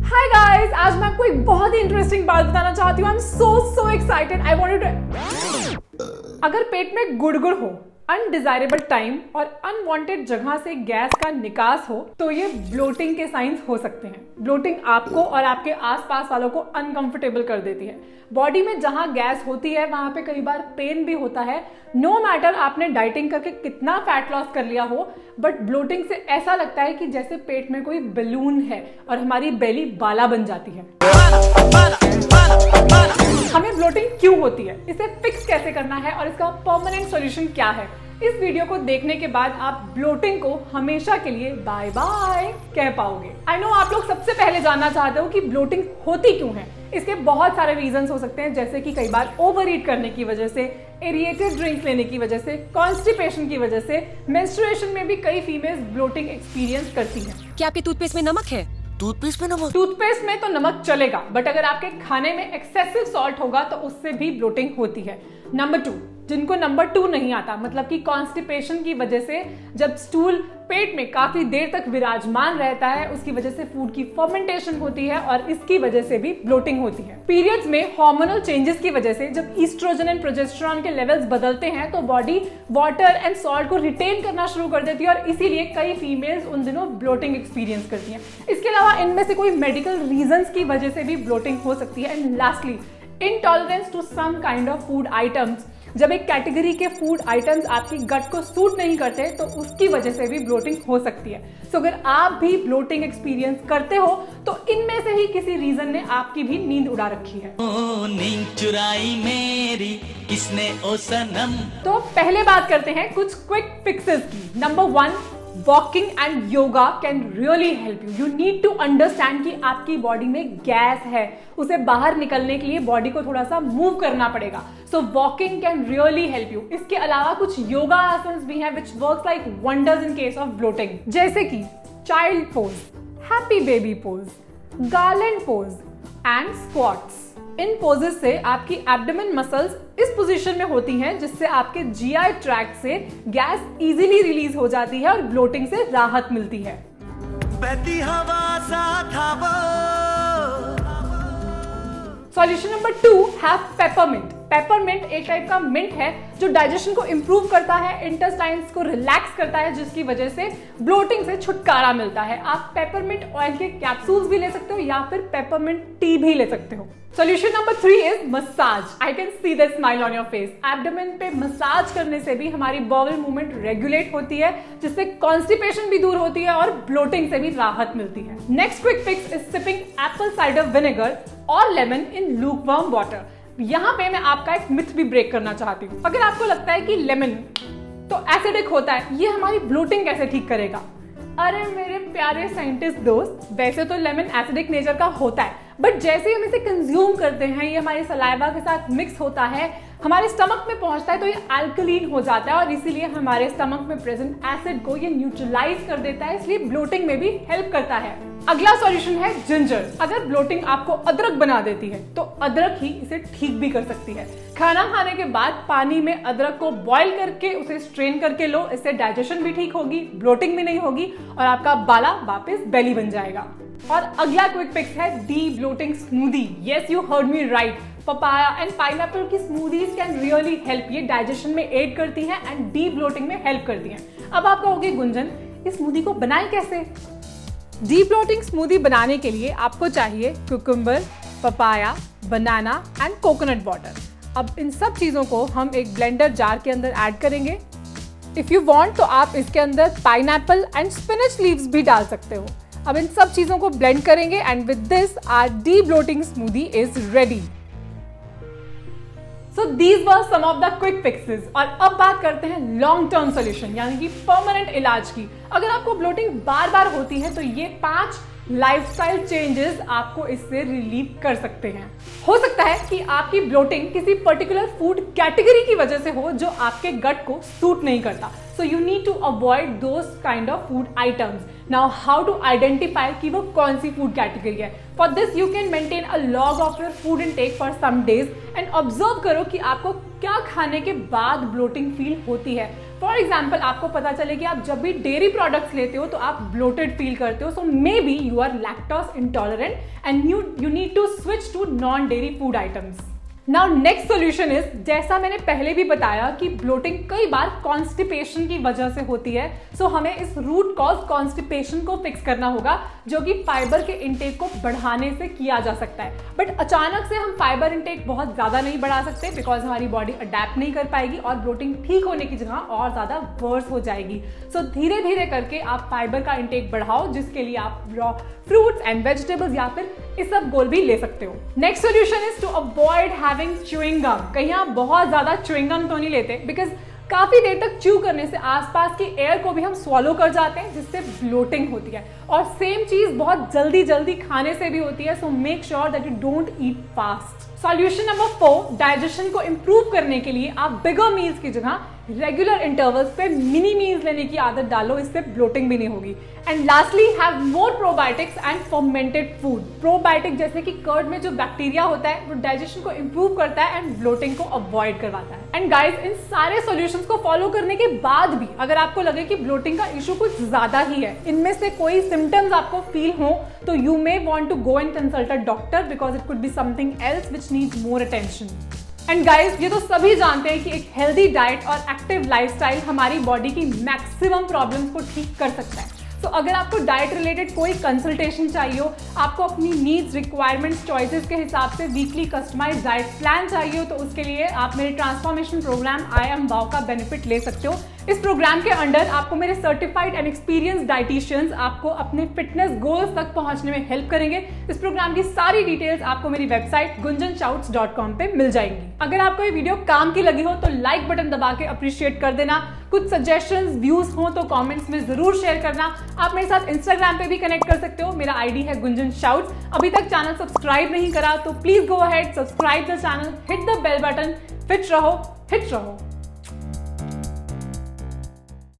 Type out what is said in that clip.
Hi guys, आज मैं आपको एक बहुत ही इंटरेस्टिंग बात बताना चाहती हूँ। I am so excited. I want to. अगर पेट में गुड़गुड़ हो, अनडिजायरेबल टाइम और अनवांटेड जगह से गैस का निकास हो तो ये ब्लोटिंग के साइंस हो सकते हैं। ब्लोटिंग आपको और आपके आसपास वालों को अनकंफर्टेबल कर देती है। बॉडी में जहां गैस होती है वहां पे कई बार पेन भी होता है। नो मैटर आपने डाइटिंग करके कितना फैट लॉस कर लिया हो, बट ब्लोटिंग से ऐसा लगता है कि जैसे पेट में कोई बलून है और हमारी बेली बाला बन जाती है। हमें ब्लोटिंग क्यों होती है, इसे फिक्स कैसे करना है और इसका परमानेंट सॉल्यूशन क्या है, इस वीडियो को देखने के बाद आप ब्लोटिंग को हमेशा के लिए बाय बाय कह पाओगे। आई नो आप लोग सबसे पहले जानना चाहते हो कि ब्लोटिंग होती क्यों है। इसके बहुत सारे रीजंस हो सकते हैं, जैसे कि कई बार ओवर ईट करने की वजह से, एरिएटेड ड्रिंक्स लेने की वजह से, कॉन्स्टिपेशन की वजह से, मेंस्ट्रुएशन में भी कई फीमेल्स ब्लोटिंग एक्सपीरियंस करती हैं। क्या आपके टूथपेस्ट में नमक है? टूथपेस्ट में नमक? टूथपेस्ट में तो नमक चलेगा, बट अगर आपके खाने में एक्सेसिव सॉल्ट होगा तो उससे भी ब्लोटिंग होती है। नंबर 2, जिनको नंबर 2 नहीं आता, मतलब कि कॉन्स्टिपेशन की वजह से जब स्टूल पेट में काफी देर तक विराजमान रहता है, उसकी वजह से फूड की फर्मेंटेशन होती है और इसकी वजह से भी ब्लोटिंग होती है। पीरियड्स में हार्मोनल चेंजेस की वजह से जब ईस्ट्रोजन एंड प्रोजेस्टेरॉन के लेवल्स बदलते हैं तो बॉडी वाटर एंड सॉल्ट को रिटेन करना शुरू कर देती है और इसीलिए कई फीमेल्स उन दिनों ब्लोटिंग एक्सपीरियंस करती हैं। इसके अलावा इनमें से कोई मेडिकल रीजंस की वजह से भी ब्लोटिंग हो सकती है। And lastly, intolerance to some kind of food items. जब एक कैटेगरी के फूड आइटम्स आपकी गट को सूट नहीं करते तो उसकी वजह से भी ब्लोटिंग हो सकती है। सो अगर आप भी ब्लोटिंग एक्सपीरियंस करते हो तो इनमें से ही किसी रीजन ने आपकी भी नींद उड़ा रखी है। नींद चुराई मेरी किसने ओ सनम। तो पहले बात करते हैं कुछ क्विक फिक्सेस की। Number 1, walking and yoga can really help you. You need to understand कि आपकी बॉडी में गैस है, उसे बाहर निकलने के लिए बॉडी को थोड़ा सा मूव करना पड़ेगा। So walking can really help you. इसके अलावा कुछ योगा आसन्स भी हैं which works like wonders in case of bloating, जैसे कि child pose, happy baby pose, garland pose and squats. इन पोजेस से आपकी एब्डोमेन मसल्स इस पोजीशन में होती हैं जिससे आपके जीआई ट्रैक्ट से गैस इजीली रिलीज हो जाती है और ब्लोटिंग से राहत मिलती है। बहती हवा सा था वो। Solution number 2, have peppermint. Peppermint एक टाइप का मिंट है जो डाइजेशन को इंप्रूव करता है, इंटेस्टाइन्स को रिलैक्स करता है, जिसकी वजह से ब्लोटिंग से छुटकारा मिलता है। आप पेपरमिंट ऑयल के कैप्सूल्स भी ले सकते हो या फिर पेपरमिंट टी भी ले सकते हो। Solution number 3 is massage. I can see the smile on your face. Abdomen पे मसाज करने से भी हमारी बॉवल मूवमेंट रेगुलेट होती है, जिससे कॉन्स्टिपेशन भी दूर होती है और ब्लोटिंग से भी राहत मिलती है। Next quick fix is sipping Apple cider vinegar और लेमन इन लूकवार्म वाटर। यहाँ पे मैं आपका एक मिथ भी ब्रेक करना चाहती हूँ। अगर आपको लगता है कि लेमन तो एसिडिक होता है, ये हमारी ब्लोटिंग कैसे ठीक करेगा? अरे मेरे प्यारे साइंटिस्ट दोस्त, वैसे तो लेमन एसिडिक नेचर का होता है, बट जैसे ही हम इसे कंज्यूम करते हैं, ये हमारे सलाइवा के साथ मिक्स होता है, हमारे स्टमक में पहुंचता है तो ये अल्कलीन हो जाता है और इसीलिए हमारे स्टमक में प्रेजेंट एसिड को ये न्यूट्रलाइज कर देता है, इसलिए ब्लोटिंग में भी हेल्प करता है। अगला सॉल्यूशन है जिंजर। अगर ब्लोटिंग आपको अदरक बना देती है तो अदरक ही इसे ठीक भी कर सकती है। खाना खाने के बाद पानी में अदरक को बॉईल करके उसे स्ट्रेन करके लो, इससे डाइजेशन भी ठीक होगी, ब्लोटिंग भी नहीं होगी और आपका बाला वापस बेली बन जाएगा। और अगला क्विक फिक्स है debloating smoothie. Yes, you heard me right. Papaya and pineapple की स्मूदीज कैन रियली हेल्प। ये डाइजेशन में एड करती हैं एंड डी ब्लोटिंग में हेल्प करती हैं। अब आप कहोगे गुंजन, इस स्मूदी को बनाएं कैसे? डी ब्लोटिंग स्मूदी बनाने के लिए आपको चाहिए cucumber, papaya, banana and coconut water. अब इन सब चीज़ों को हम एक ब्लेंडर जार के अंदर ऐड करेंगे। इफ़ यू वांट तो आप इसके अंदर पाइनएप्पल एंड स्पिनच लीव्स भी डाल सकते हो। अब इन सब चीज़ों को ब्लेंड करेंगे and with this our debloating smoothie is ready. So these were some of the quick fixes। और अब बात करते हैं लॉन्ग टर्म सोल्यूशन, यानी कि परमानेंट इलाज की। अगर आपको ब्लोटिंग बार बार होती है तो ये 5 लाइफस्टाइल चेंजेस आपको इससे रिलीव कर सकते हैं। हो सकता है कि आपकी ब्लोटिंग किसी पर्टिकुलर फूड कैटेगरी की वजह से हो जो आपके गट को सूट नहीं करता। So you need to avoid those kind of food items. Now how to identify कि वो कौन सी फूड कैटेगरी है? For this you can maintain a log of your food intake for some days and observe करो कि आपको क्या खाने के बाद ब्लोटिंग फील होती है। फॉर एग्जाम्पल, आपको पता चले कि आप जब भी डेयरी प्रोडक्ट्स लेते हो तो आप ब्लोटेड फील करते हो, so maybe you are lactose intolerant and you need to switch to non dairy food items. Now next solution is, जैसा मैंने पहले भी बताया कि ब्लोटिंग कई बार कॉन्स्टिपेशन की वजह से होती है, सो हमें इस रूट कॉज कॉन्स्टिपेशन को फिक्स करना होगा, जो कि फाइबर के इंटेक को बढ़ाने से किया जा सकता है। बट अचानक से हम फाइबर इंटेक बहुत ज्यादा नहीं बढ़ा सकते, बिकॉज हमारी बॉडी अडेप्ट नहीं कर पाएगी और ब्लोटिंग ठीक होने की जगह और ज्यादा वर्स हो जाएगी। सो धीरे धीरे करके आप फाइबर का इंटेक बढ़ाओ, जिसके लिए आप रॉ फ्रूट्स एंड वेजिटेबल्स या फिर इस सब गोल भी ले सकते हो। Next solution is to avoid having chewing gum. कहीं आप बहुत ज्यादा च्यूइंग गम तो नहीं लेते, बिकॉज काफी देर तक च्यू करने से आसपास की एयर को भी हम स्वॉलो कर जाते हैं, जिससे ब्लोटिंग होती है। और सेम चीज बहुत जल्दी जल्दी खाने से भी होती है, so make sure that you don't eat fast. Solution number 4, digestion को इंप्रूव करने के लिए आप बिगर मील्स की जगह रेगुलर इंटरवल्स पे मिनी मील्स लेने की आदत डालो, इससे ब्लोटिंग भी नहीं होगी। And lastly, have more probiotics and fermented food. Probiotic जैसे कि कर्ड में जो बैक्टीरिया होता है वो डाइजेशन को इंप्रूव करता है एंड ब्लोटिंग को अवॉइड करवाता है। एंड गाइस, इन सारे सॉल्यूशंस को फॉलो करने के बाद भी अगर आपको लगे कि ब्लोटिंग का इशू कुछ ज्यादा ही है, इनमें से कोई सिम्टम्स आपको फील हो, तो you may want to go and consult a doctor, because it could be something else which needs more attention. And guys, ये तो सभी जानते हैं कि एक हेल्दी डाइट और एक्टिव लाइफस्टाइल हमारी बॉडी की मैक्सिमम प्रॉब्लम्स को ठीक कर सकता है। तो अगर आपको डाइट रिलेटेड कोई कंसल्टेशन चाहिए हो, आपको अपनी नीड्स, रिक्वायरमेंट्स, चॉइसेस के हिसाब से वीकली कस्टमाइज्ड डाइट प्लान चाहिए हो, तो उसके लिए आप मेरे transformation program I am wow का बेनिफिट ले सकते हो। इस प्रोग्राम के अंडर आपको मेरे सर्टिफाइड एंड एक्सपीरियंस डाइटिशियंस आपको अपने फिटनेस गोल्स तक पहुंचने में हेल्प करेंगे। इस प्रोग्राम की सारी डिटेल्स आपको मेरी वेबसाइट gunjanshouts.com पे मिल जाएंगी। अगर आपको ये वीडियो काम की लगी हो तो लाइक बटन दबा के अप्रिशिएट कर देना। कुछ सजेशंस, व्यूज हो तो कमेंट्स में जरूर शेयर करना। आप मेरे साथ इंस्टाग्राम पे भी कनेक्ट कर सकते हो, मेरा आईडी है गुंजन शाउट्स। अभी तक चैनल सब्सक्राइब नहीं करा तो please go ahead, subscribe the channel, hit the bell button. Fit रहो, हिट रहो।